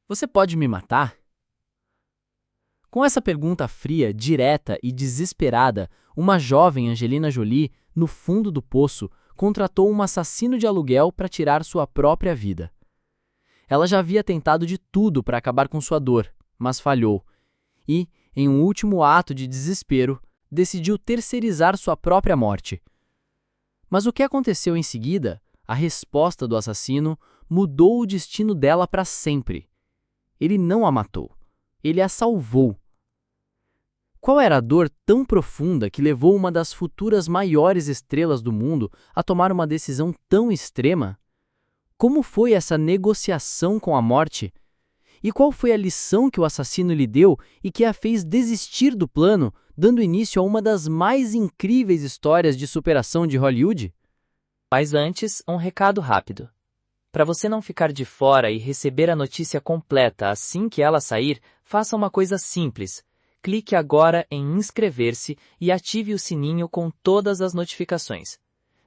Você pode me matar? Com essa pergunta fria, direta e desesperada, uma jovem Angelina Jolie, no fundo do poço, contratou um assassino de aluguel para tirar sua própria vida. Ela já havia tentado de tudo para acabar com sua dor, mas falhou. E, em um último ato de desespero, decidiu terceirizar sua própria morte. Mas o que aconteceu em seguida, a resposta do assassino, mudou o destino dela para sempre. Ele não a matou. Ele a salvou. Qual era a dor tão profunda que levou uma das futuras maiores estrelas do mundo a tomar uma decisão tão extrema? Como foi essa negociação com a morte? E qual foi a lição que o assassino lhe deu e que a fez desistir do plano, dando início a uma das mais incríveis histórias de superação de Hollywood? Mas antes, um recado rápido. Para você não ficar de fora e receber a notícia completa assim que ela sair, faça uma coisa simples. Clique agora em inscrever-se e ative o sininho com todas as notificações.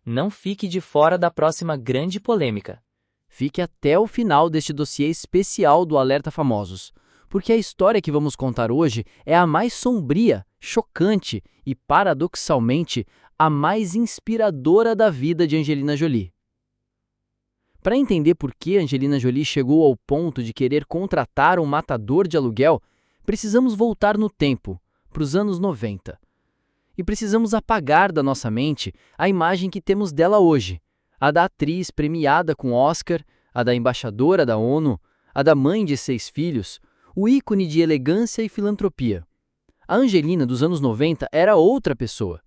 Não fique de fora da próxima grande polêmica. Fique até o final deste dossiê especial do Alerta Famosos, porque a história que vamos contar hoje é a mais sombria, chocante e, paradoxalmente, a mais inspiradora da vida de Angelina Jolie. Para entender por que Angelina Jolie chegou ao ponto de querer contratar um matador de aluguel, precisamos voltar no tempo, para os anos 90. E precisamos apagar da nossa mente a imagem que temos dela hoje, a da atriz premiada com Oscar, a da embaixadora da ONU, a da mãe de 6 filhos, o ícone de elegância e filantropia. A Angelina dos anos 90 era outra pessoa.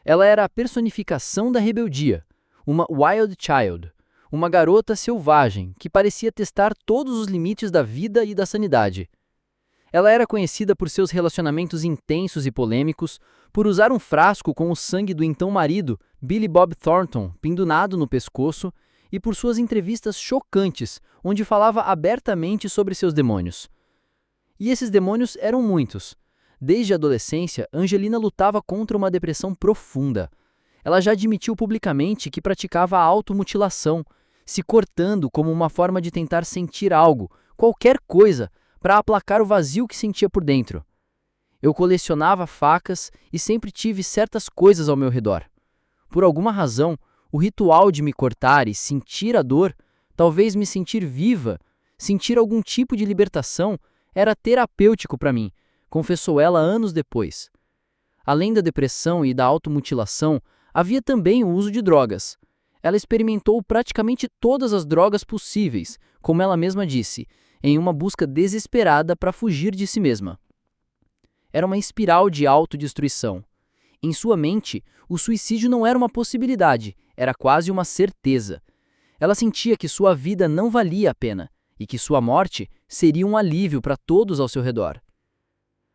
Ela era a personificação da rebeldia, uma wild child, uma garota selvagem que parecia testar todos os limites da vida e da sanidade. Ela era conhecida por seus relacionamentos intensos e polêmicos, por usar um frasco com o sangue do então marido, Billy Bob Thornton, pendurado no pescoço, e por suas entrevistas chocantes, onde falava abertamente sobre seus demônios. E esses demônios eram muitos. Desde a adolescência, Angelina lutava contra uma depressão profunda. Ela já admitiu publicamente que praticava a automutilação, se cortando como uma forma de tentar sentir algo, qualquer coisa, para aplacar o vazio que sentia por dentro. Eu colecionava facas e sempre tive certas coisas ao meu redor. Por alguma razão, o ritual de me cortar e sentir a dor, talvez me sentir viva, sentir algum tipo de libertação, era terapêutico para mim, confessou ela anos depois. Além da depressão e da automutilação, havia também o uso de drogas. Ela experimentou praticamente todas as drogas possíveis, como ela mesma disse, em uma busca desesperada para fugir de si mesma. Era uma espiral de autodestruição. Em sua mente, o suicídio não era uma possibilidade, era quase uma certeza. Ela sentia que sua vida não valia a pena e que sua morte seria um alívio para todos ao seu redor.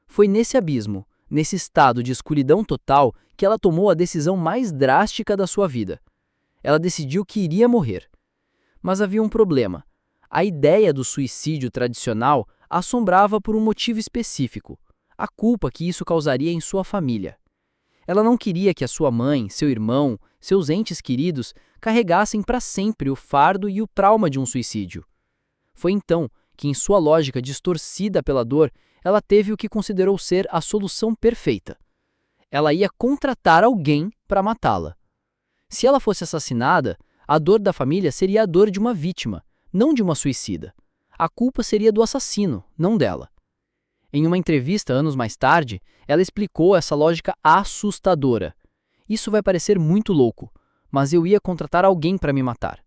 Foi nesse abismo, nesse estado de escuridão total, que ela tomou a decisão mais drástica da sua vida. Ela decidiu que iria morrer. Mas havia um problema. A ideia do suicídio tradicional a assombrava por um motivo específico: a culpa que isso causaria em sua família. Ela não queria que a sua mãe, seu irmão, seus entes queridos carregassem para sempre o fardo e o trauma de um suicídio. Foi então que, em sua lógica distorcida pela dor, ela teve o que considerou ser a solução perfeita. Ela ia contratar alguém para matá-la. Se ela fosse assassinada, a dor da família seria a dor de uma vítima, não de uma suicida. A culpa seria do assassino, não dela. Em uma entrevista anos mais tarde, ela explicou essa lógica assustadora. Isso vai parecer muito louco, mas eu ia contratar alguém para me matar.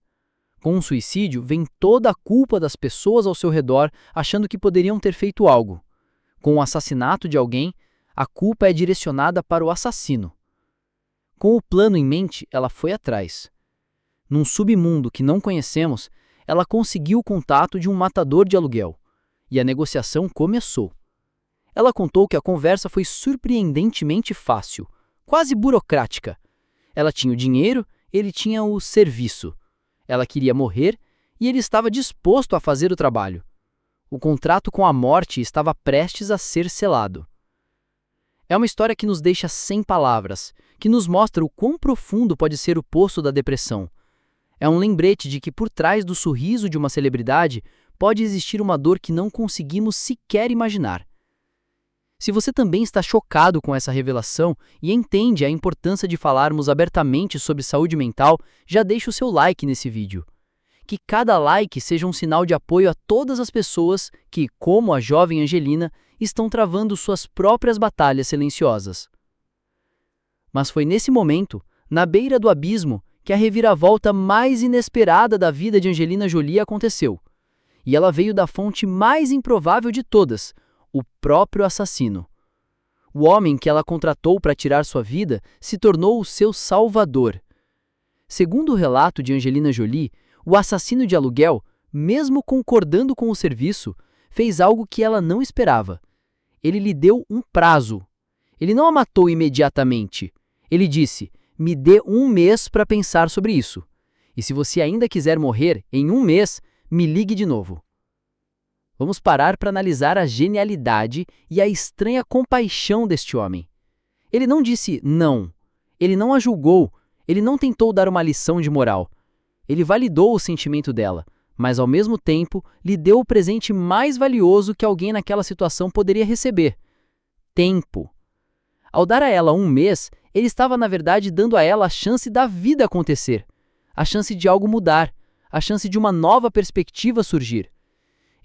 Com um suicídio, vem toda a culpa das pessoas ao seu redor achando que poderiam ter feito algo. Com o assassinato de alguém, a culpa é direcionada para o assassino. Com o plano em mente, ela foi atrás. Num submundo que não conhecemos, ela conseguiu o contato de um matador de aluguel. E a negociação começou. Ela contou que a conversa foi surpreendentemente fácil, quase burocrática. Ela tinha o dinheiro, ele tinha o serviço. Ela queria morrer e ele estava disposto a fazer o trabalho. O contrato com a morte estava prestes a ser selado. É uma história que nos deixa sem palavras, que nos mostra o quão profundo pode ser o poço da depressão. É um lembrete de que por trás do sorriso de uma celebridade pode existir uma dor que não conseguimos sequer imaginar. Se você também está chocado com essa revelação e entende a importância de falarmos abertamente sobre saúde mental, já deixe o seu like nesse vídeo. Que cada like seja um sinal de apoio a todas as pessoas que, como a jovem Angelina, estão travando suas próprias batalhas silenciosas. Mas foi nesse momento, na beira do abismo, que a reviravolta mais inesperada da vida de Angelina Jolie aconteceu. E ela veio da fonte mais improvável de todas, o próprio assassino. O homem que ela contratou para tirar sua vida se tornou o seu salvador. Segundo o relato de Angelina Jolie, o assassino de aluguel, mesmo concordando com o serviço, fez algo que ela não esperava. Ele lhe deu um prazo. Ele não a matou imediatamente. Ele disse: "Me dê 1 mês para pensar sobre isso. E se você ainda quiser morrer em 1 mês, me ligue de novo." Vamos parar para analisar a genialidade e a estranha compaixão deste homem. Ele não disse não. Ele não a julgou. Ele não tentou dar uma lição de moral. Ele validou o sentimento dela, mas ao mesmo tempo lhe deu o presente mais valioso que alguém naquela situação poderia receber: tempo. Ao dar a ela 1 mês, ele estava na verdade dando a ela a chance da vida acontecer, a chance de algo mudar, a chance de uma nova perspectiva surgir.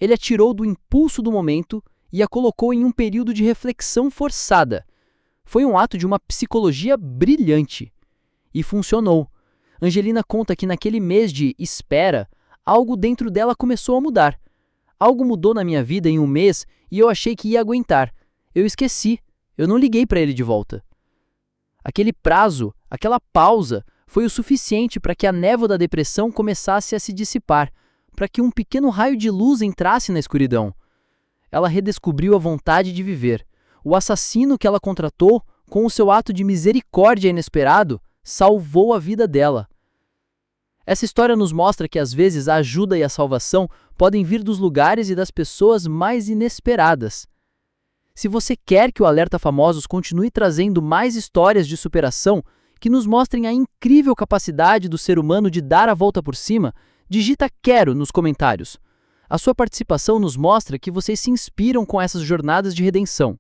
Ele a tirou do impulso do momento e a colocou em um período de reflexão forçada. Foi um ato de uma psicologia brilhante. E funcionou. Angelina conta que naquele mês de espera, algo dentro dela começou a mudar. Algo mudou na minha vida em 1 mês e eu achei que ia aguentar. Eu esqueci. Eu não liguei para ele de volta. Aquele prazo, aquela pausa, foi o suficiente para que a névoa da depressão começasse a se dissipar, para que um pequeno raio de luz entrasse na escuridão. Ela redescobriu a vontade de viver. O assassino que ela contratou, com o seu ato de misericórdia inesperado, salvou a vida dela. Essa história nos mostra que às vezes a ajuda e a salvação podem vir dos lugares e das pessoas mais inesperadas. Se você quer que o Alerta Famosos continue trazendo mais histórias de superação que nos mostrem a incrível capacidade do ser humano de dar a volta por cima, digita "quero" nos comentários. A sua participação nos mostra que vocês se inspiram com essas jornadas de redenção.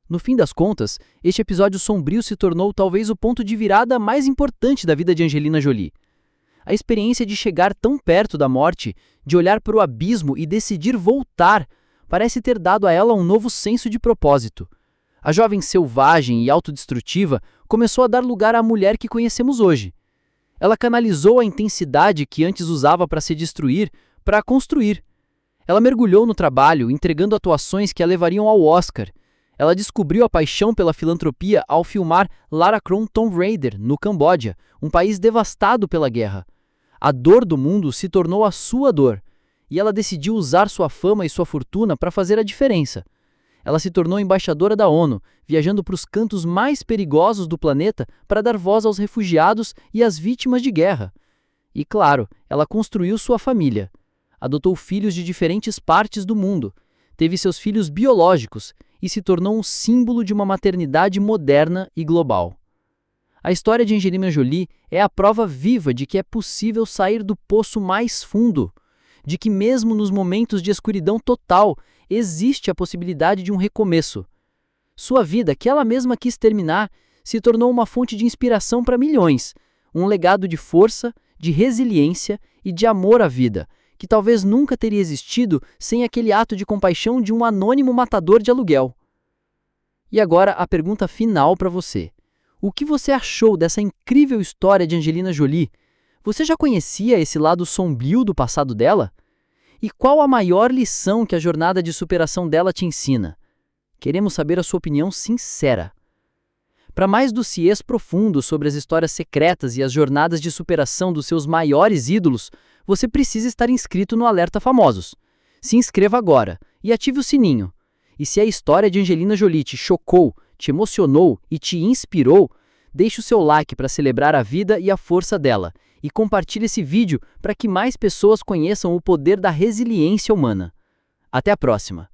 No fim das contas, este episódio sombrio se tornou talvez o ponto de virada mais importante da vida de Angelina Jolie. A experiência de chegar tão perto da morte, de olhar para o abismo e decidir voltar, parece ter dado a ela um novo senso de propósito. A jovem selvagem e autodestrutiva começou a dar lugar à mulher que conhecemos hoje. Ela canalizou a intensidade que antes usava para se destruir, para construir. Ela mergulhou no trabalho, entregando atuações que a levariam ao Oscar. Ela descobriu a paixão pela filantropia ao filmar Lara Croft Tomb Raider, no Camboja, um país devastado pela guerra. A dor do mundo se tornou a sua dor, e ela decidiu usar sua fama e sua fortuna para fazer a diferença. Ela se tornou embaixadora da ONU, viajando para os cantos mais perigosos do planeta para dar voz aos refugiados e às vítimas de guerra. E claro, ela construiu sua família. Adotou filhos de diferentes partes do mundo, teve seus filhos biológicos e se tornou um símbolo de uma maternidade moderna e global. A história de Angelina Jolie é a prova viva de que é possível sair do poço mais fundo, de que mesmo nos momentos de escuridão total, existe a possibilidade de um recomeço. Sua vida, que ela mesma quis terminar, se tornou uma fonte de inspiração para milhões, um legado de força, de resiliência e de amor à vida, que talvez nunca teria existido sem aquele ato de compaixão de um anônimo matador de aluguel. E agora a pergunta final para você. O que você achou dessa incrível história de Angelina Jolie? Você já conhecia esse lado sombrio do passado dela? E qual a maior lição que a jornada de superação dela te ensina? Queremos saber a sua opinião sincera. Para mais dossiês profundos sobre as histórias secretas e as jornadas de superação dos seus maiores ídolos, você precisa estar inscrito no Alerta Famosos. Se inscreva agora e ative o sininho. E se a história de Angelina Jolie te chocou, te emocionou e te inspirou, deixe o seu like para celebrar a vida e a força dela e compartilhe esse vídeo para que mais pessoas conheçam o poder da resiliência humana. Até a próxima!